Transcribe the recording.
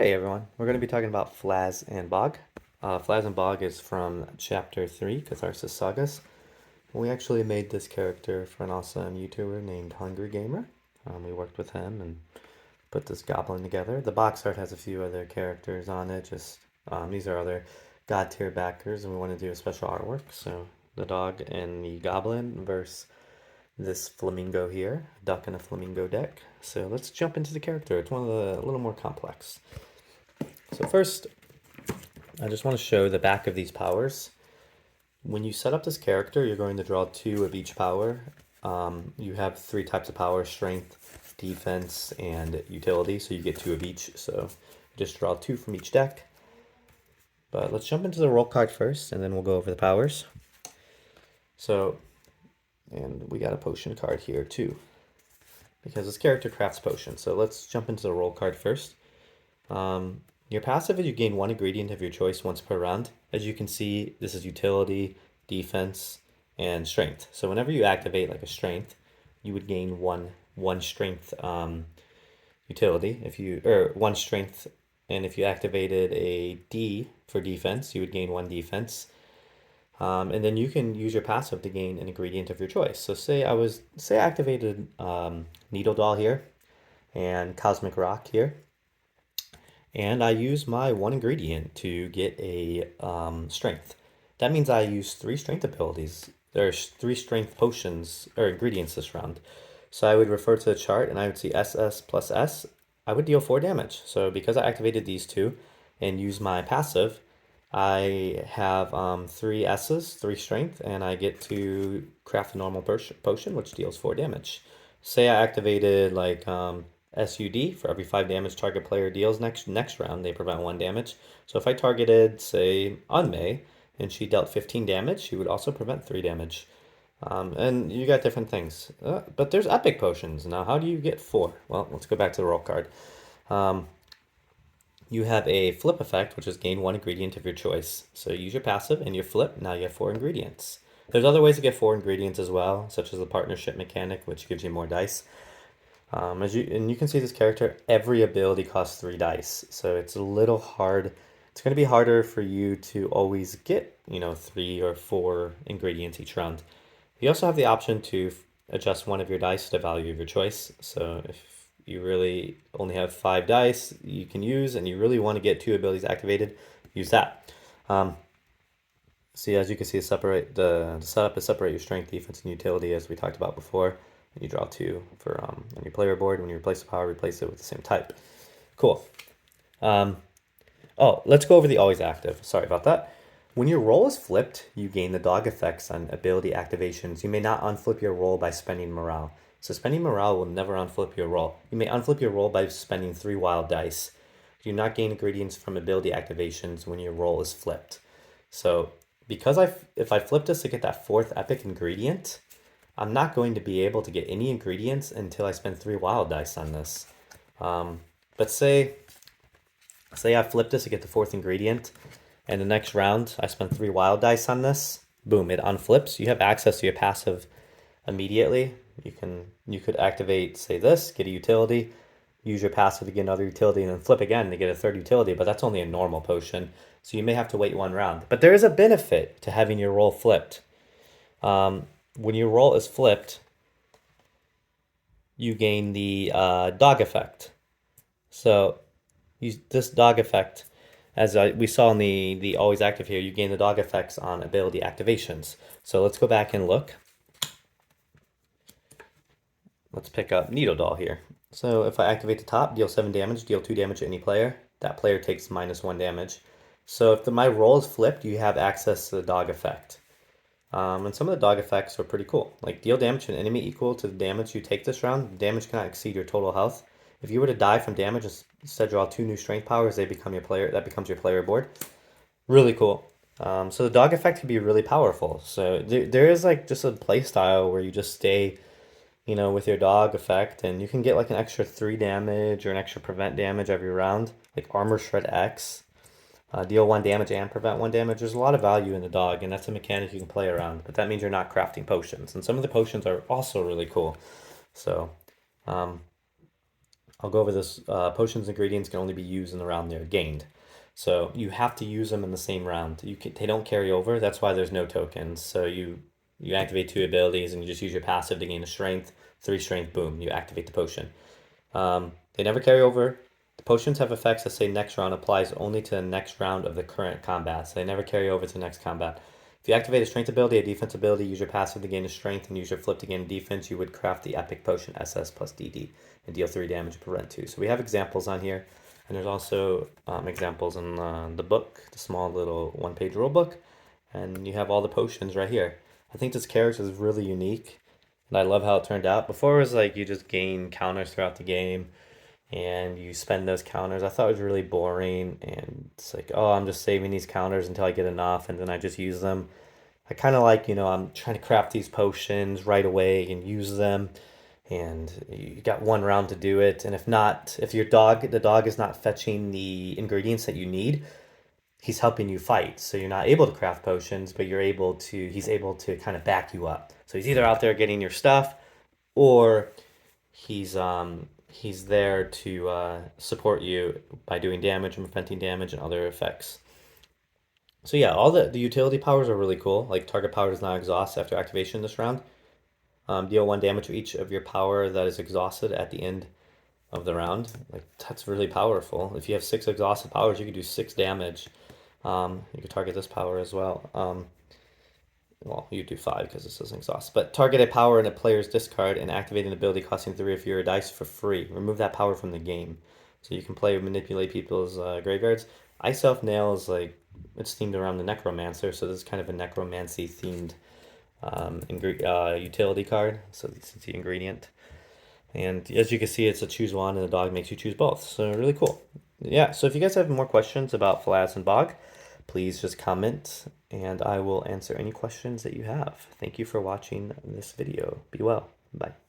Hey everyone, we're going to be talking about Flazz and Bogg. Flazz and Bogg is from Chapter 3, Catharsis Sagas. We actually made this character for an awesome YouTuber named Hungry Gamer. We worked with him and put this goblin together. The box art has a few other characters on it, these are other god tier backers, and we want to do a special artwork. So the dog and the goblin versus this flamingo here, duck in a flamingo deck. So let's jump into the character. It's one of the a little more complex. So first, I just want to show the back of these powers. When you set up this character, you're going to draw two of each power. You have three types of power: strength, defense, and utility. So you get two of each. So just draw two from each deck. But let's jump into the roll card first, and then we'll go over the powers. And we got a potion card here too, because this character crafts potions. So let's jump into the roll card first. Your passive is you gain one ingredient of your choice once per round. As you can see, this is utility, defense, and strength. So whenever you activate like a strength, you would gain one strength utility. One strength, and if you activated a D for defense, you would gain one defense. And then you can use your passive to gain an ingredient of your choice. So say I activated Needle Doll here and Cosmic Rock here. And I use my one ingredient to get a strength. That means I use three strength abilities. There's three strength potions or ingredients this round. So I would refer to the chart and I would see SS plus S. I would deal 4 damage. So because I activated these two and use my passive, I have 3 S's, 3 strength, and I get to craft a normal potion, which deals 4 damage. Say I activated like SUD. For every 5 damage target player deals next round, they prevent 1 damage. So if I targeted, say, Unmay, and she dealt 15 damage, she would also prevent 3 damage. And you got different things. But there's epic potions. Now, how do you get 4? Well, let's go back to the roll card. You have a flip effect, which is gain one ingredient of your choice. So you use your passive and your flip, now you have 4 ingredients. There's other ways to get 4 ingredients as well, such as the partnership mechanic, which gives you more dice. You can see this character, every ability costs 3 dice, so it's a little hard. It's going to be harder for you to always get, 3 or 4 ingredients each round. You also have the option to adjust one of your dice to the value of your choice. So if you really only have 5 dice you can use, and you really want to get 2 abilities activated, use that. See, as you can see, the setup is separate your strength, defense, and utility, as we talked about before. And you draw 2 for on your player board. When you replace the power, replace it with the same type. Cool. Let's go over the always active. Sorry about that. When your roll is flipped, you gain the dog effects on ability activations. You may not unflip your roll by spending morale. So spending morale will never unflip your roll. You may unflip your roll by spending 3 wild dice. You do not gain ingredients from ability activations when your roll is flipped. So because if I flip this to get that 4th epic ingredient, I'm not going to be able to get any ingredients until I spend 3 wild dice on this. But say I flip this to get the 4th ingredient, and the next round I spend 3 wild dice on this. Boom, it unflips. You have access to your passive immediately. You could activate, say, this, get a utility, use your passive to get another utility, and then flip again to get a 3rd utility. But that's only a normal potion, so you may have to wait 1 round. But there is a benefit to having your roll flipped. When your roll is flipped, you gain the dog effect. So this dog effect, as we saw in the always active here, you gain the dog effects on ability activations. So let's go back and look. Let's pick up Needle Doll here. So if I activate the top, deal 7 damage, deal 2 damage to any player. That player takes -1 damage. So if my roll is flipped, you have access to the dog effect. And some of the dog effects are pretty cool. Like deal damage to an enemy equal to the damage you take this round. The damage cannot exceed your total health. If you were to die from damage, instead draw 2 new strength powers, they become your player. That becomes your player board. Really cool. So the dog effect can be really powerful. So there is like just a play style where you just stay, with your dog effect, and you can get like an extra 3 damage or an extra prevent damage every round, like Armor Shred X. Deal 1 damage and prevent 1 damage. There's a lot of value in the dog, and that's a mechanic you can play around, but that means you're not crafting potions. And some of the potions are also really cool. So, I'll go over this. Potions ingredients can only be used in the round they're gained. So you have to use them in the same round. They don't carry over. That's why there's no tokens. So you activate 2 abilities and you just use your passive to gain a strength, 3 strength, boom, you activate the potion. They never carry over. The potions have effects that say next round applies only to the next round of the current combat. So they never carry over to the next combat. If you activate a strength ability, a defense ability, use your passive to gain a strength, and use your flip to gain a defense, you would craft the epic potion SS plus DD and deal 3 damage and prevent 2. So we have examples on here. And there's also examples in the book, the small little 1-page rule book. And you have all the potions right here. I think this character is really unique. And I love how it turned out. Before it was like you just gain counters throughout the game and you spend those counters. I thought it was really boring, and it's like, oh, I'm just saving these counters until I get enough and then I just use them. I kind of like, I'm trying to craft these potions right away and use them, and you got 1 round to do it. And if not, if the dog is not fetching the ingredients that you need, he's helping you fight. So you're not able to craft potions, but he's able to kind of back you up. So he's either out there getting your stuff, or he's there to support you by doing damage and preventing damage and other effects. So yeah, all the utility powers are really cool. Like target power does not exhaust after activation this round. Deal 1 damage to each of your power that is exhausted at the end of the round. Like that's really powerful. If you have 6 exhausted powers, you can do 6 damage. You could target this power as well. Well, you do 5 because this isn't exhaust. But target a power in a player's discard and activate an ability costing 3 or fewer dice for free. Remove that power from the game. So you can manipulate people's graveyards. Ice Elf Nail is like, it's themed around the Necromancer, so this is kind of a necromancy themed utility card. So this is the ingredient. And as you can see, it's a choose one, and the dog makes you choose both. So really cool. Yeah, so if you guys have more questions about Flazz and Bogg, please just comment and I will answer any questions that you have. Thank you for watching this video. Be well. Bye.